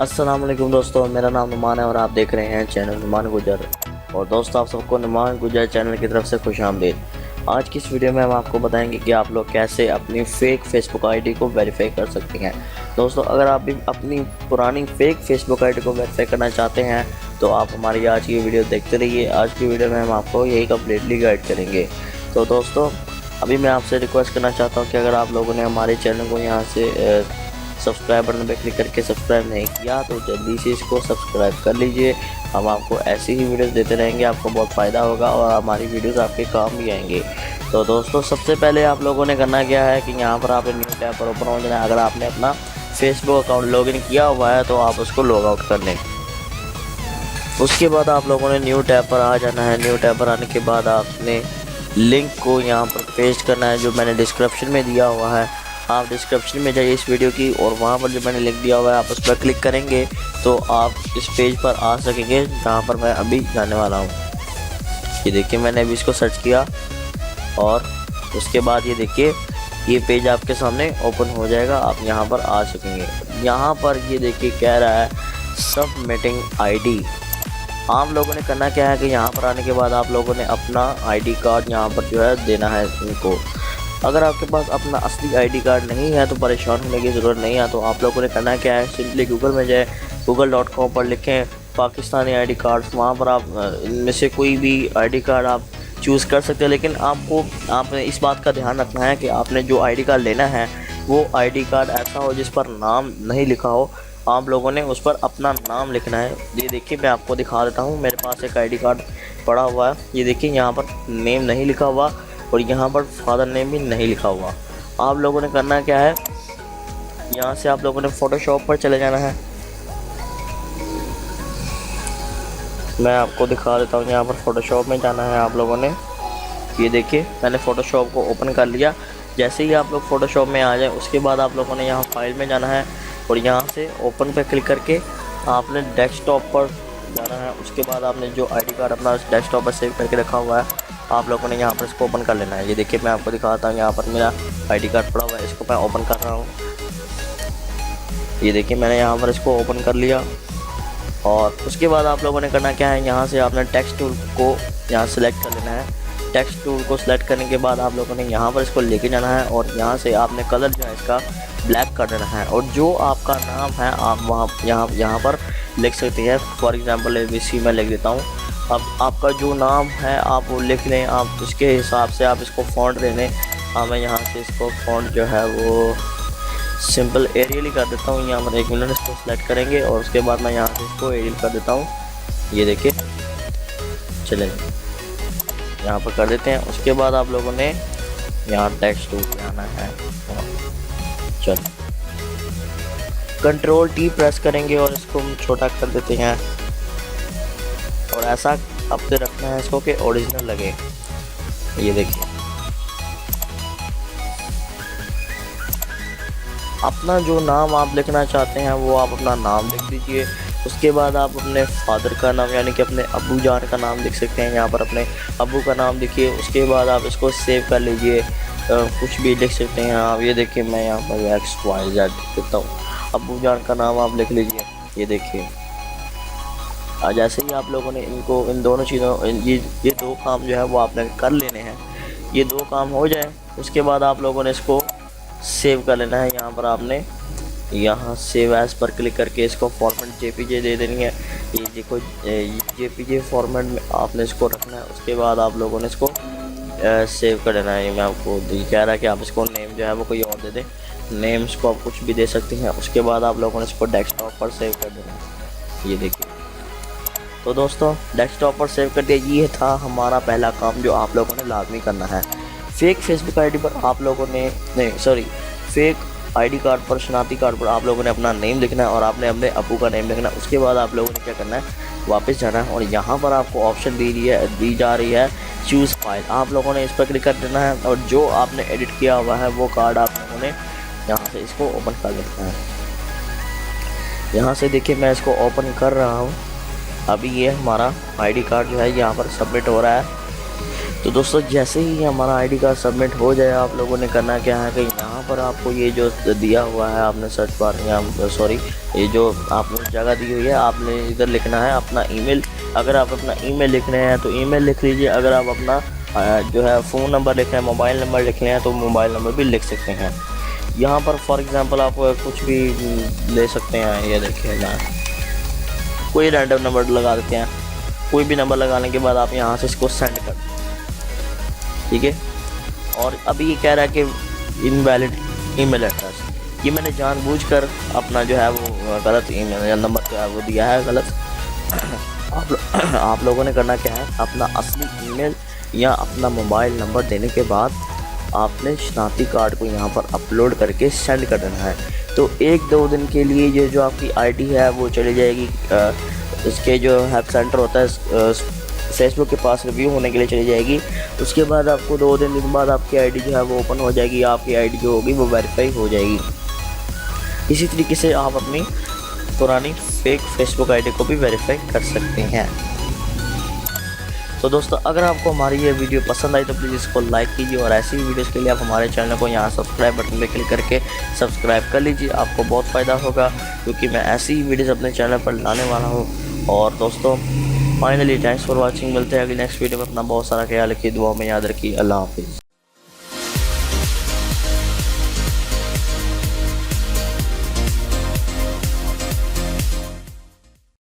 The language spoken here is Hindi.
अस्सलाम वालेकुम दोस्तों, मेरा नाम नुमान है और आप देख रहे हैं चैनल नुमान गुजर। और दोस्तों, आप सबको नुमान गुजर चैनल की तरफ से खुश आमदीद। आज की इस वीडियो में हम आपको बताएंगे कि आप लोग कैसे अपनी फेक फेसबुक आईडी को वेरीफाई कर सकते हैं। दोस्तों, अगर आप भी अपनी पुरानी फेक फेसबुक आईडी को वेरीफाई करना चाहते हैं तो आप हमारी आज की वीडियो देखते रहिए। आज की वीडियो में हम आपको यही कम्प्लीटली गाइड करेंगे। तो दोस्तों, अभी मैं आपसे रिक्वेस्ट करना चाहता हूँ कि अगर आप लोगों ने हमारे चैनल को यहाँ से सब्सक्राइब बटन पर क्लिक करके सब्सक्राइब नहीं किया तो जल्दी से इसको सब्सक्राइब कर लीजिए। हम आपको ऐसी ही वीडियोस देते रहेंगे, आपको बहुत फ़ायदा होगा और हमारी वीडियोस आपके काम भी आएंगे। तो दोस्तों, सबसे पहले आप लोगों ने करना क्या है कि यहाँ पर आपने न्यू टैब पर ओपन हो जाना है। अगर आपने अपना फेसबुक अकाउंट लॉगिन किया हुआ है तो आप उसको लॉग आउट कर लें। उसके बाद आप लोगों ने न्यू टैब पर आ जाना है। न्यू टैब पर आने के बाद आपने लिंक को यहाँ पर पेस्ट करना है जो मैंने डिस्क्रिप्शन में दिया हुआ है। आप डिस्क्रिप्शन में जाइए इस वीडियो की और वहाँ पर जो मैंने लिंक दिया हुआ है आप उस पर क्लिक करेंगे तो आप इस पेज पर आ सकेंगे जहाँ पर मैं अभी जाने वाला हूँ। ये देखिए, मैंने अभी इसको सर्च किया और उसके बाद ये देखिए ये पेज आपके सामने ओपन हो जाएगा। आप यहाँ पर आ सकेंगे। यहाँ पर ये देखिए कह रहा है सबमिटिंग आईडी। आप लोगों ने करना क्या है कि यहाँ पर आने के बाद आप लोगों ने अपना आईडी कार्ड यहाँ पर जो है देना है इनको। अगर आपके पास अपना असली आईडी कार्ड नहीं है तो परेशान होने की ज़रूरत नहीं है। तो आप लोगों ने करना क्या है, सिंपली गूगल में जाए, google.com पर लिखें पाकिस्तानी आईडी कार्ड। वहाँ पर आप इनमें से कोई भी आईडी कार्ड आप चूज़ कर सकते हैं। लेकिन आपने इस बात का ध्यान रखना है कि आपने जो आईडी कार्ड लेना है वो आईडी कार्ड ऐसा हो जिस पर नाम नहीं लिखा हो। आप लोगों ने उस पर अपना नाम लिखना है। ये देखिए, मैं आपको दिखा देता हूँ। मेरे पास एक आईडी कार्ड पड़ा हुआ है। ये देखिए, यहाँ पर नेम नहीं लिखा हुआ और यहाँ पर फादर नेम भी नहीं लिखा हुआ। आप लोगों ने करना क्या है, यहाँ से आप लोगों ने फ़ोटोशॉप पर चले जाना है। मैं आपको दिखा देता हूँ। यहाँ पर फ़ोटोशॉप में जाना है आप लोगों ने। ये देखिए, मैंने फ़ोटोशॉप को ओपन कर लिया। जैसे ही आप लोग फ़ोटोशॉप में आ जाए उसके बाद आप लोगों ने यहाँ फाइल में जाना है और यहाँ से ओपन पर क्लिक करके आपने डेस्कटॉप पर जाना है। उसके बाद आपने जो आईडी कार्ड अपना डेस्कटॉप पर सेव करके रखा हुआ है आप लोगों ने यहाँ पर इसको ओपन कर लेना है। ये देखिए, मैं आपको दिखाता हूँ। यहाँ पर मेरा आईडी कार्ड पड़ा हुआ है, इसको मैं ओपन कर रहा हूँ। ये देखिए, मैंने यहाँ पर इसको ओपन कर लिया और उसके बाद आप लोगों ने करना क्या है, यहाँ से आपने टेक्स्ट टूल को यहाँ सेलेक्ट कर लेना है। टेक्स्ट टूल को सिलेक्ट करने के बाद आप लोगों ने यहाँ पर इसको लेके जाना है और यहाँ से आपने कलर जो है इसका ब्लैक कर देना है। और जो आपका नाम है आप वहाँ यहाँ पर लिख सकते हैं। फॉर एग्ज़ाम्पल ABC मैं लिख देता हूँ। अब आपका जो नाम है आप वो लिख लें। आप उसके हिसाब से आप इसको फ़ॉन्ट दे लें। मैं यहाँ से इसको फ़ॉन्ट जो है वो सिंपल एरियल ही कर देता हूँ। यहाँ पर 1 मिनट इसको सेलेक्ट करेंगे और उसके बाद मैं यहाँ से इसको एरियल कर देता हूँ। ये देखिए, चलें यहाँ पर कर देते हैं। उसके बाद आप लोगों ने यहाँ टेक्स्ट टूल पे आना है। चलो, Ctrl+T प्रेस करेंगे और इसको हम छोटा कर देते हैं और ऐसा अब से रखना है इसको कि ओरिजिनल लगे। ये देखिए, अपना जो नाम आप लिखना चाहते हैं वो आप अपना नाम लिख दीजिए। उसके बाद आप अपने फादर का नाम यानी कि अपने अबू जान का नाम लिख सकते हैं। यहाँ पर अपने अबू का नाम लिखिए। उसके बाद आप इसको सेव कर लीजिए। कुछ भी लिख सकते हैं आप। ये देखिए, मैं यहाँ पर XYZ लिख देता हूँ। अबू जान का नाम आप लिख लीजिए। ये देखिए, जैसे ही आप लोगों ने इन दोनों चीज़ों ये 2 काम जो है वो आपने कर लेने हैं। ये 2 काम हो जाए उसके बाद आप लोगों ने इसको सेव कर लेना है। यहाँ पर आपने यहाँ सेव एज़ पर क्लिक करके इसको फॉर्मेट JPG दे देनी है। ये देखो, JPG फॉर्मेट में आपने इसको रखना है। उसके बाद आप लोगों ने इसको सेव कर लेना है। मैं आपको कह रहा है कि आप इसको नेम जो है वो कोई और दे दें। नेम्स को आप कुछ भी दे सकते हैं। उसके बाद आप लोगों ने इसको डेस्कटॉप पर सेव कर देना है। ये देखिए, तो दोस्तों डेस्कटॉप पर सेव कर दिया। ये था हमारा पहला काम जो आप लोगों ने लाजमी करना है। फेक फेसबुक आईडी पर आप लोगों ने फेक आईडी कार्ड पर, शनाख्ती कार्ड पर आप लोगों ने अपना नेम लिखना है और आपने अपने अबू का नेम लिखना है। उसके बाद आप लोगों ने क्या करना है, वापस जाना है और यहाँ पर आपको ऑप्शन दी जा रही है चूज़ फाइल। आप लोगों ने इस पर क्लिक कर देना है और जो आपने एडिट किया हुआ है वो कार्ड आप लोगों ने यहाँ से इसको ओपन कर देना है। यहाँ से देखिए, मैं इसको ओपन कर रहा हूँ। अभी ये हमारा आईडी कार्ड जो है यहाँ पर सबमिट हो रहा है। तो दोस्तों, जैसे ही हमारा आईडी कार्ड सबमिट हो जाए आप लोगों ने करना क्या है कि यहाँ यहाँ पर आपको ये जो दिया हुआ है आपने सर्च बार या सॉरी ये जो आपने जगह दी हुई है, आपने इधर लिखना है अपना ईमेल। अगर आप अपना ईमेल लिख रहे हैं तो ईमेल लिख लीजिए। अगर आप अपना जो है फ़ोन नंबर लिख रहे हैं, मोबाइल नंबर लिख रहे हैं तो मोबाइल नंबर भी लिख सकते हैं। यहाँ पर फॉर एग्ज़ाम्पल आप कुछ भी ले सकते हैं। ये देखिए ना, कोई रैंडम नंबर लगा देते हैं। कोई भी नंबर लगाने के बाद आप यहाँ से इसको सेंड कर, ठीक है। और अभी ये कह रहा है कि इनवैलिड ईमेल एड्रेस, ये मैंने जानबूझकर अपना जो है वो गलत ईमेल या नंबर जो है वो दिया है गलत। आप लोगों ने करना क्या है, अपना असली ईमेल या अपना मोबाइल नंबर देने के बाद आपने शनाख्ती कार्ड को यहाँ पर अपलोड करके सेंड कर देना है। तो 1-2 दिन के लिए ये जो आपकी आईडी है वो चली जाएगी, इसके जो हेल्प सेंटर होता है फेसबुक के पास रिव्यू होने के लिए चली जाएगी। उसके बाद आपको 2 दिन बाद आपकी आईडी जो है वो ओपन हो जाएगी, आपकी आईडी जो होगी वो वेरीफाई हो जाएगी। इसी तरीके से आप अपनी पुरानी फेक फेसबुक आईडी को भी वेरीफाई कर सकते हैं। तो दोस्तों, अगर आपको हमारी ये वीडियो पसंद आई तो प्लीज़ इसको लाइक कीजिए, और ऐसी ही वीडियोस के लिए आप हमारे चैनल को यहाँ सब्सक्राइब बटन पे क्लिक करके सब्सक्राइब कर लीजिए। आपको बहुत फ़ायदा होगा क्योंकि मैं ऐसी ही वीडियोस अपने चैनल पर लाने वाला हूँ। और दोस्तों, फाइनली थैंक्स फॉर वॉचिंग। मिलते हैं अगली नेक्स्ट वीडियो में। अपना बहुत सारा ख्याल रखिए, दुआ में याद रखिए। अल्लाह हाफिज़।